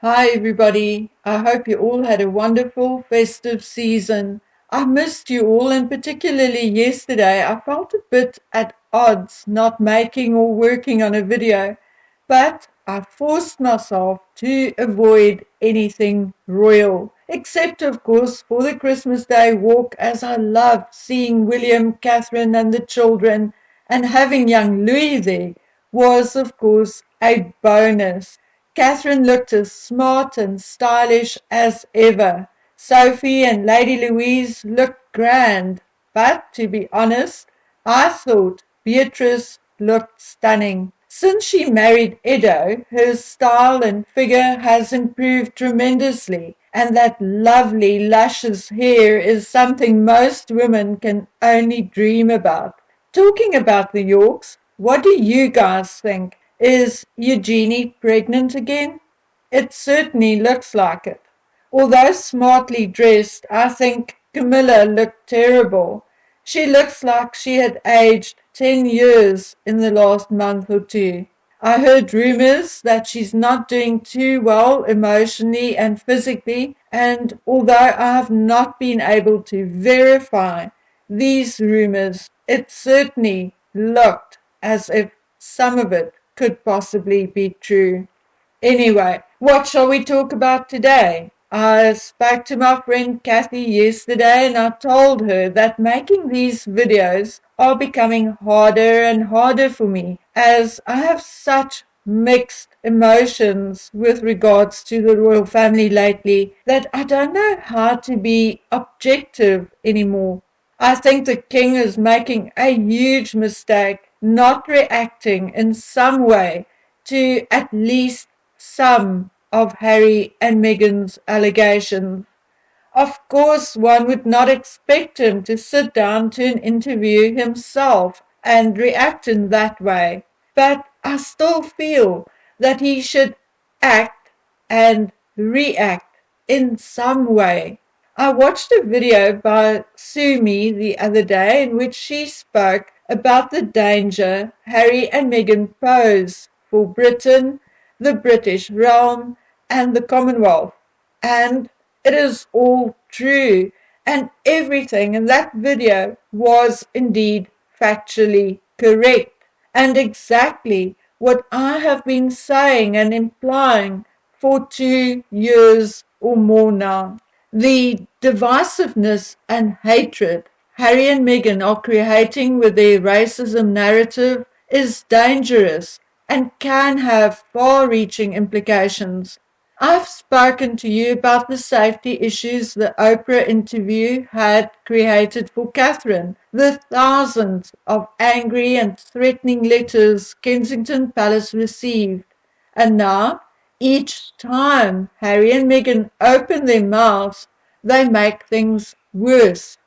Hi, everybody. I hope you all had a wonderful festive season. I missed you all, and particularly yesterday, I felt a bit at odds not making or working on a video, but I forced myself to avoid anything royal, except, of course, for the Christmas Day walk, as I loved seeing William, Catherine, and the children, and having young Louis there was, of course, a bonus. Catherine looked as smart and stylish as ever. Sophie and Lady Louise looked grand, but to be honest, I thought Beatrice looked stunning. Since she married Edo, her style and figure has improved tremendously, and that lovely, luscious hair is something most women can only dream about. Talking about the Yorks, what do you guys think? Is Eugenie pregnant again? It certainly looks like it. Although smartly dressed, I think Camilla looked terrible. She looks like she had aged 10 years in the last month or two. I heard rumors that she's not doing too well emotionally and physically, and although I have not been able to verify these rumors, it certainly looked as if some of it could possibly be true. Anyway, what shall we talk about today? I spoke to my friend Kathy yesterday and I told her that making these videos are becoming harder and harder for me as I have such mixed emotions with regards to the royal family lately that I don't know how to be objective anymore. I think the king is making a huge mistake not reacting in some way to at least some of Harry and Meghan's allegations. Of course, one would not expect him to sit down to an interview himself and react in that way, but I still feel that he should act and react in some way. I watched a video by Sumi the other day in which she spoke about the danger Harry and Meghan pose for Britain, the British realm, and the Commonwealth. And it is all true. And everything in that video was indeed factually correct. And exactly what I have been saying and implying for 2 years or more now. The divisiveness and hatred Harry and Meghan are creating with their racism narrative is dangerous and can have far-reaching implications. I've spoken to you about the safety issues the Oprah interview had created for Catherine, the thousands of angry and threatening letters Kensington Palace received, and now, each time Harry and Meghan open their mouths, they make things worse,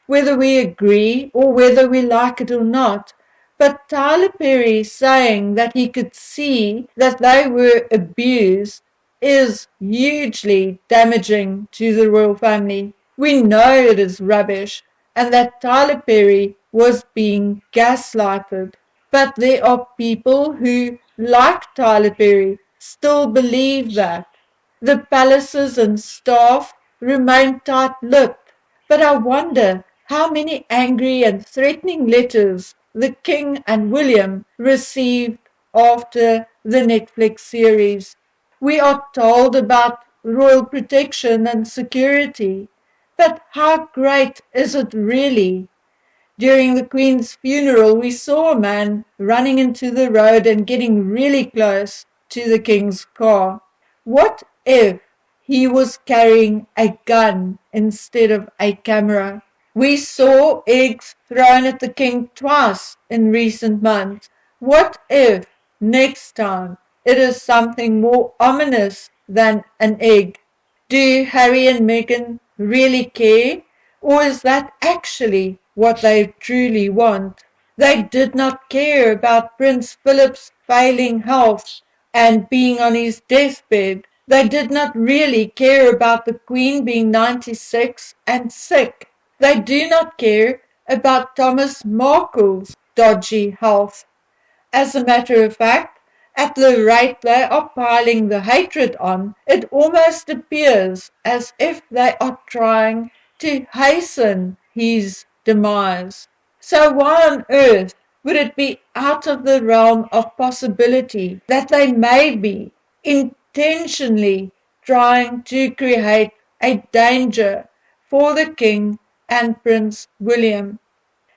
whether we agree or whether we like it or not. But Tyler Perry saying that he could see that they were abused is hugely damaging to the royal family. We know it is rubbish and that Tyler Perry was being gaslighted. But there are people who, like Tyler Perry, still believe that. The palaces and staff remain tight-lipped, but I wonder how many angry and threatening letters the King and William received after the Netflix series. We are told about royal protection and security, but how great is it really? During the Queen's funeral, we saw a man running into the road and getting really close to the King's car. What if he was carrying a gun instead of a camera? We saw eggs thrown at the King twice in recent months. What if next time it is something more ominous than an egg? Do Harry and Meghan really care? Or is that actually what they truly want? They did not care about Prince Philip's failing health and being on his deathbed. They did not really care about the Queen being 96 and sick. They do not care about Thomas Markle's dodgy health. As a matter of fact, At the rate they are piling the hatred on, it almost appears as if they are trying to hasten his demise. So why on earth would it be out of the realm of possibility that they may be intentionally trying to create a danger for the King and Prince William?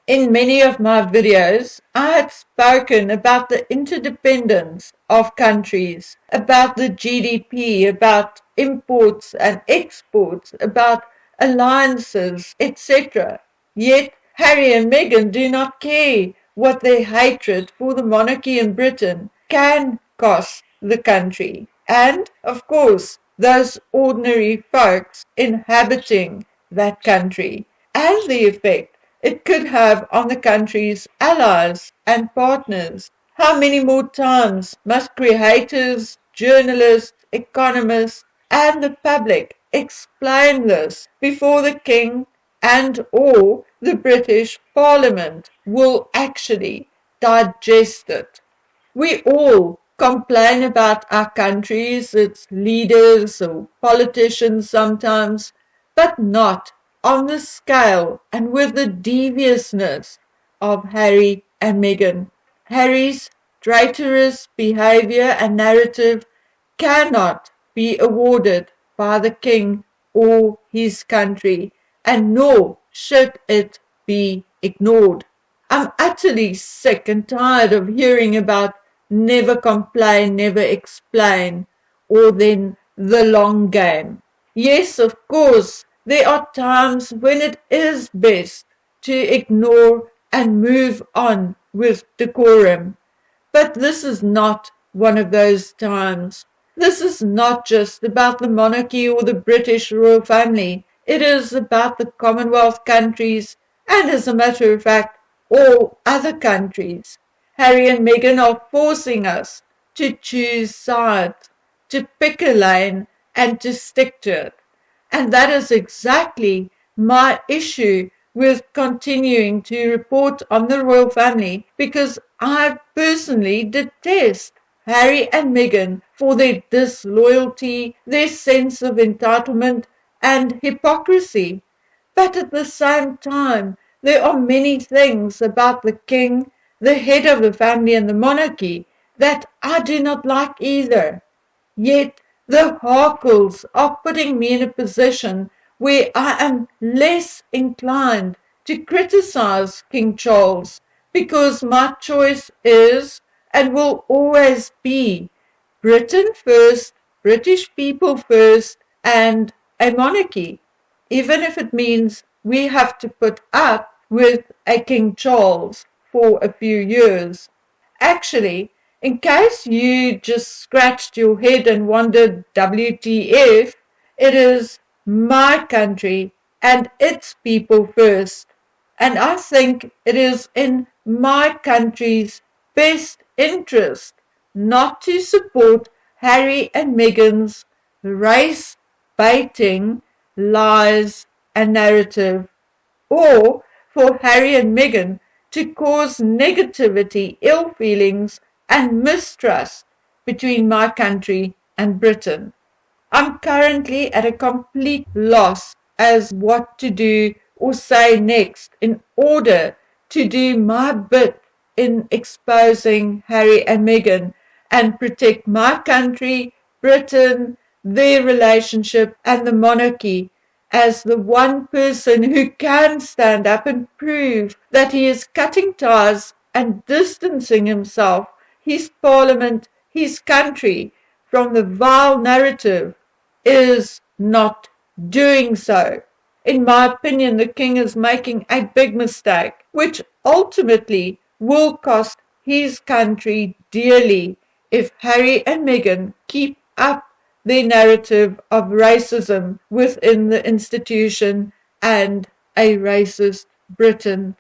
In many of my videos, I had spoken about the interdependence of countries, about the GDP, about imports and exports, about alliances, etc. Yet Harry and Meghan do not care what their hatred for the monarchy in Britain can cost the country. And, of course, those ordinary folks inhabiting that country, and the effect it could have on the country's allies and partners. How many more times must creators, journalists, economists, and the public explain this before the King and or the British Parliament will actually digest it? We all complain about our countries, its leaders or politicians sometimes, but not on the scale and with the deviousness of Harry and Meghan. Harry's traitorous behavior and narrative cannot be awarded by the King or his country, and nor should it be ignored. I'm utterly sick and tired of hearing about never complain, never explain, or then the long game. Yes, of course, there are times when it is best to ignore and move on with decorum. But this is not one of those times. This is not just about the monarchy or the British royal family. It is about the Commonwealth countries and, as a matter of fact, all other countries. Harry and Meghan are forcing us to choose sides, to pick a lane and to stick to it. And that is exactly my issue with continuing to report on the royal family, because I personally detest Harry and Meghan for their disloyalty, their sense of entitlement and hypocrisy. But at the same time, there are many things about the king, the head of the family and the monarchy, that I do not like either. Yet the Harkles are putting me in a position where I am less inclined to criticize King Charles, because my choice is and will always be Britain first, British people first, and a monarchy, even if it means we have to put up with a King Charles for a few years. Actually, in case you just scratched your head and wondered WTF, it is my country and its people first. And I think it is in my country's best interest not to support Harry and Meghan's race baiting lies and narrative, or for Harry and Meghan to cause negativity, ill feelings, and mistrust between my country and Britain. I'm currently at a complete loss as what to do or say next in order to do my bit in exposing Harry and Meghan and protect my country, Britain, their relationship, and the monarchy, as the one person who can stand up and prove that he is cutting ties and distancing himself, his parliament, his country, from the vile narrative, is not doing so. In my opinion, the king is making a big mistake, which ultimately will cost his country dearly if Harry and Meghan keep up their narrative of racism within the institution and a racist Britain.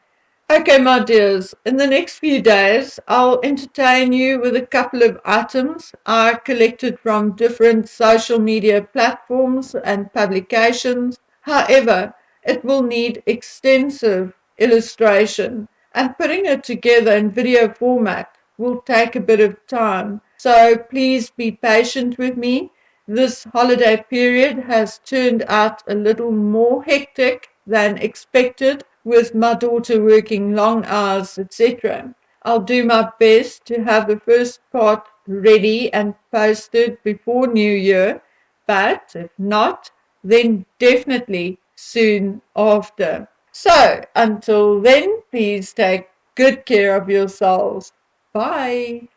Okay, my dears, in the next few days, I'll entertain you with a couple of items I collected from different social media platforms and publications. However, it will need extensive illustration, and putting it together in video format will take a bit of time. So please be patient with me. This holiday period has turned out a little more hectic than expected, with my daughter working long hours, etc. I'll do my best to have the first part ready and posted before New Year, but if not, then definitely soon after. So until then, please take good care of yourselves. Bye.